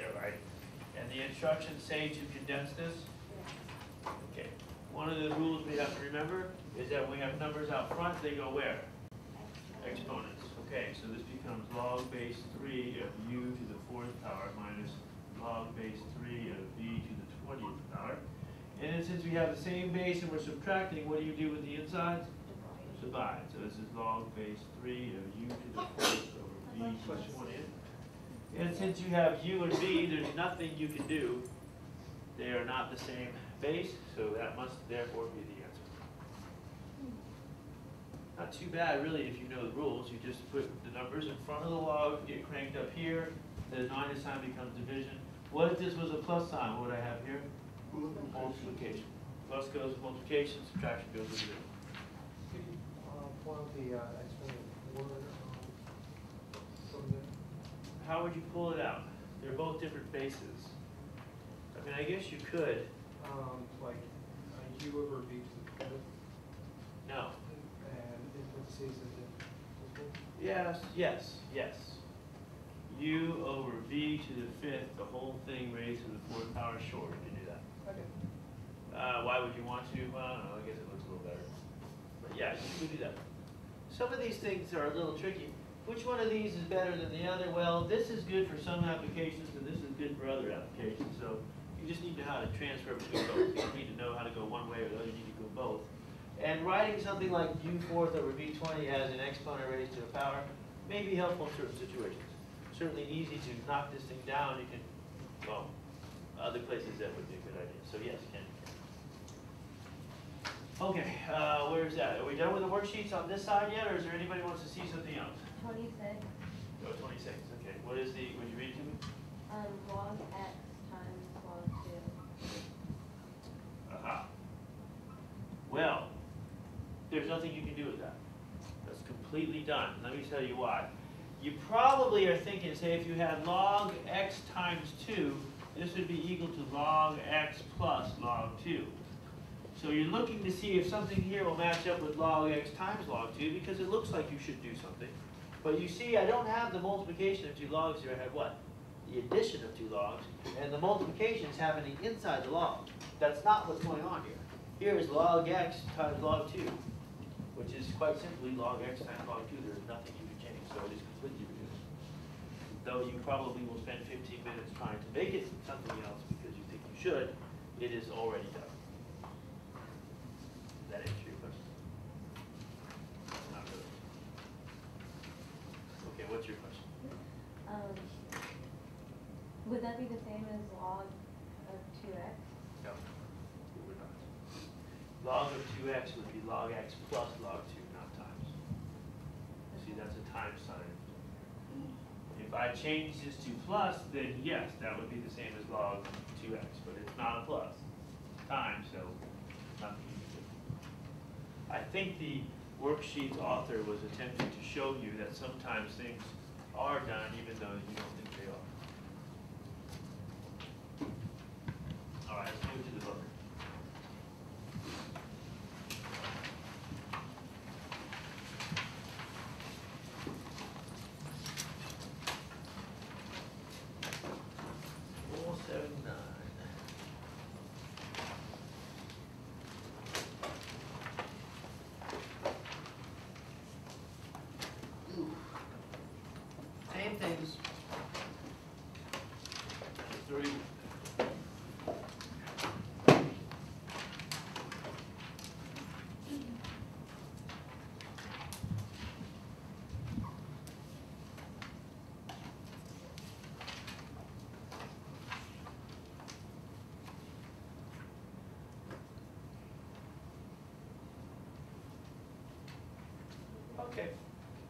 there, right? And the instructions say to condense this? Okay. One of the rules we have to remember is that when we have numbers out front, they go where? Exponents. Okay, so this becomes log base 3 of u to the 4th power minus log base 3 of v to the 20th power. And then since we have the same base and we're subtracting, what do you do with the insides? Divide. So this is log base 3 of u to the 4th over v to the 20th. And since you have u and v, there's nothing you can do. They are not the same base, so that must therefore be the answer. Not too bad, really, if you know the rules. You just put the numbers in front of the log, get cranked up here, the minus sign becomes division. What if this was a plus sign? What would I have here? Multiplication. Plus goes with multiplication, subtraction goes with division. Could you pull out the exponent word from there? How would you pull it out? They're both different bases. I mean, I guess you could. Like u over v to the 5th, No. and in parentheses is it? Yes. U over v to the 5th, the whole thing raised to the 4th power short. You can do that. Okay. Why would you want to? Well, I don't know. I guess it looks a little better. But yeah, you can do that. Some of these things are a little tricky. Which one of these is better than the other? Well, this is good for some applications, and this is good for other applications. So you just need to know how to transfer between both. You don't need to know how to go one way or the other. You need to go both. And writing something like u4th over v20 as an exponent raised to a power may be helpful in certain situations. Certainly easy to knock this thing down. You can, well, other places that would be a good idea. So yes, Ken. Okay, where's that? Are we done with the worksheets on this side yet, or is there anybody who wants to see something else? 26. Oh, 26, okay. What is the, would you read to me? Log x times log 2. Aha. Well, there's nothing you can do with that. That's completely done. Let me tell you why. You probably are thinking, say, if you had log x times 2, this would be equal to log x plus log 2. So you're looking to see if something here will match up with log x times log 2 because it looks like you should do something. But you see, I don't have the multiplication of 2 logs here. I have what? The addition of 2 logs. And the multiplication is happening inside the log. That's not what's going on here. Here is log x times log 2, which is quite simply log x times log 2. There is nothing you can change, so it is completely reduced. Though you probably will spend 15 minutes trying to make it something else because you think you should, it is already done. Does that answer your question? Not really. Okay, what's your question? Would that be the same as log of 2x? No, it would not. Log of 2x would be log x plus log 2, not times. See, that's a times sign. If I change this to plus, then yes, that would be the same as log 2x, but it's not a plus. It's times, so nothing you can do. I think the worksheet's author was attempting to show you that sometimes things are done even though you don't think they are. All right, let's move to the book. Same things. Three. Okay.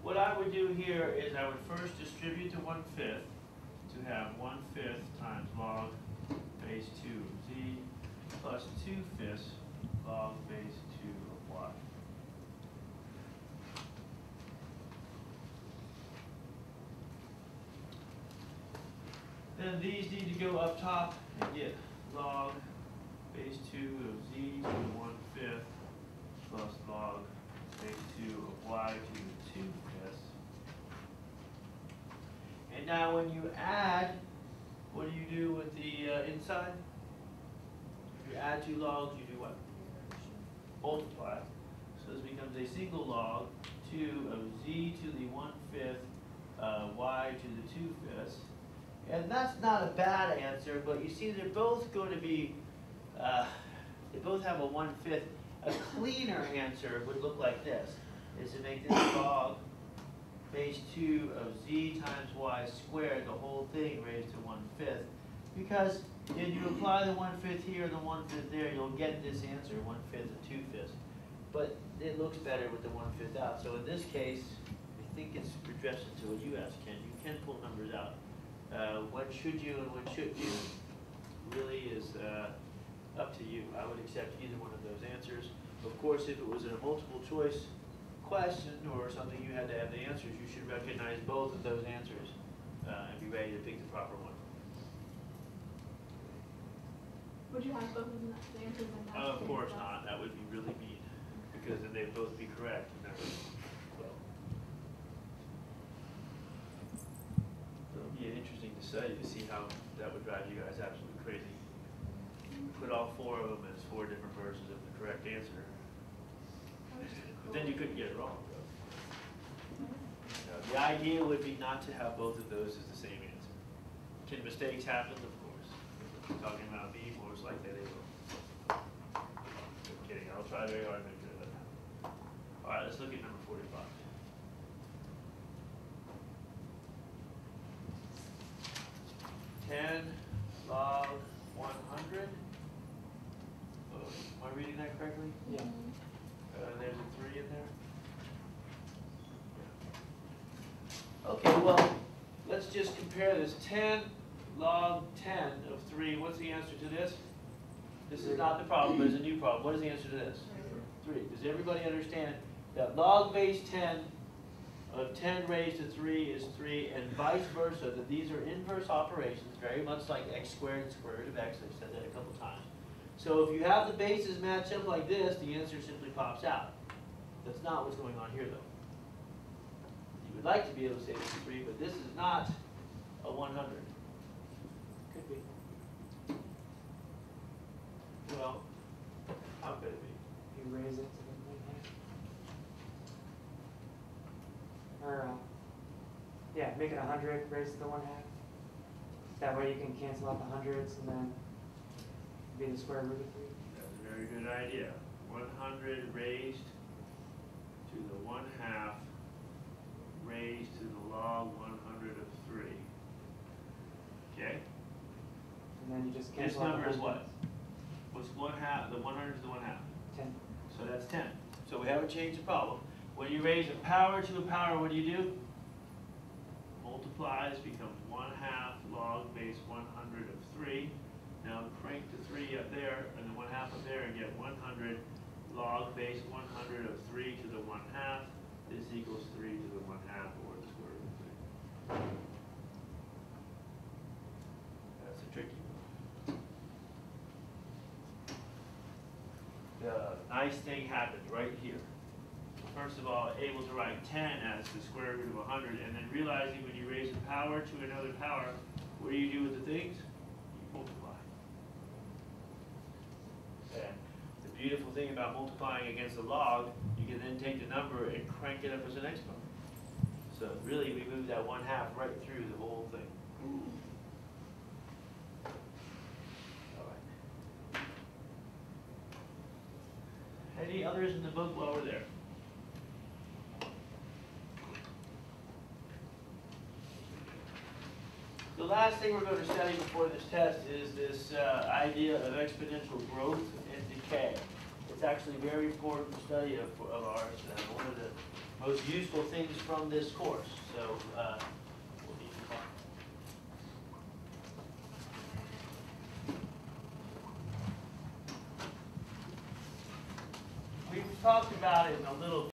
What I would do here is I would first distribute to 1/5 to have 1/5 times log base 2 of z plus 2/5 log base 2 of y. Then these need to go up top and get log base 2 of z to the 1/5 plus log base 2 of y to the 2/5. And now when you add, what do you do with the inside? If you add two logs, you do what? Multiply. So this becomes a single log 2 of z to the 1/5 y to the 2/5. And that's not a bad answer, but you see they're both going to be, they both have a 1/5. A cleaner answer would look like this, is to make this log base 2 of z times y squared, the whole thing raised to 1/5. Because if you apply the 1/5 here and the 1/5 there, you'll get this answer, 1/5 and 2/5. But it looks better with the 1/5 out. So in this case, I think it's progressive to what you asked, Ken. You can pull numbers out. When should you and when shouldn't you really is up to you. I would accept either one of those answers. Of course, if it was a multiple choice question or something you had to have the answers, you should recognize both of those answers and be ready to pick the proper one. Would you have both of the answers in that? Of course not. That would be really mean, because then they'd both be correct. Remember? Well, it'll be interesting to study to see how that would drive you guys absolutely crazy. Put all 4 of them as 4 different versions of the correct answer. But then you couldn't get it wrong, though. The idea would be not to have both of those as the same answer. Can mistakes happen? Of course. If we're talking about me, most likely they will. I'm kidding. I'll try very hard to make sure that happens. All right, let's look at number 45. Log 100. Am I reading that correctly? Yeah. There's a 3 in there. Okay, well, let's just compare this. 10 log 10 of 3. What's the answer to this? This is not the problem, but it's a new problem. What is the answer to this? 3. Does everybody understand that log base 10 of 10 raised to 3 is 3, and vice versa, that these are inverse operations, very much like x squared and square root of x. I've said that a couple times. So if you have the bases match up like this, the answer simply pops out. That's not what's going on here, though. You would like to be able to say this is 3, but this is not a 100. Could be. Well, how could it be? You raise it to the 1/2. Or, yeah, make it 100, raise it to the 1/2. That way you can cancel out the hundreds and then be the square root of 3. That's a very good idea. 100 raised to the 1/2 raised to the log 100 of 3. Okay? And then you just This cancel out the number is what? hundreds. What's 1/2? The 100 is the 1/2. 10. So that's 10. So we haven't changed the problem. When you raise a power to a power, what do? Multiplies becomes 1/2 log base 100 of 3. Now crank the 3 up there and the 1/2 up there and get 100 log base 100 of 3 to the 1/2. This equals 3 to the 1/2 or the square root of 3. That's a tricky one. The nice thing happens right here. First of all, able to write 10 as the square root of 100, and then realizing when you raise a power to another power, what do you do with the things? You multiply. And the beautiful thing about multiplying against a log, you can then take the number and crank it up as an exponent. So really, we move that 1/2 right through the whole thing. All right. Any others in the book while we're there? The last thing we're going to study before this test is this idea of exponential growth and decay. It's actually a very important study of ours, one of the most useful things from this course. So we'll need to talk. We've talked about it in a little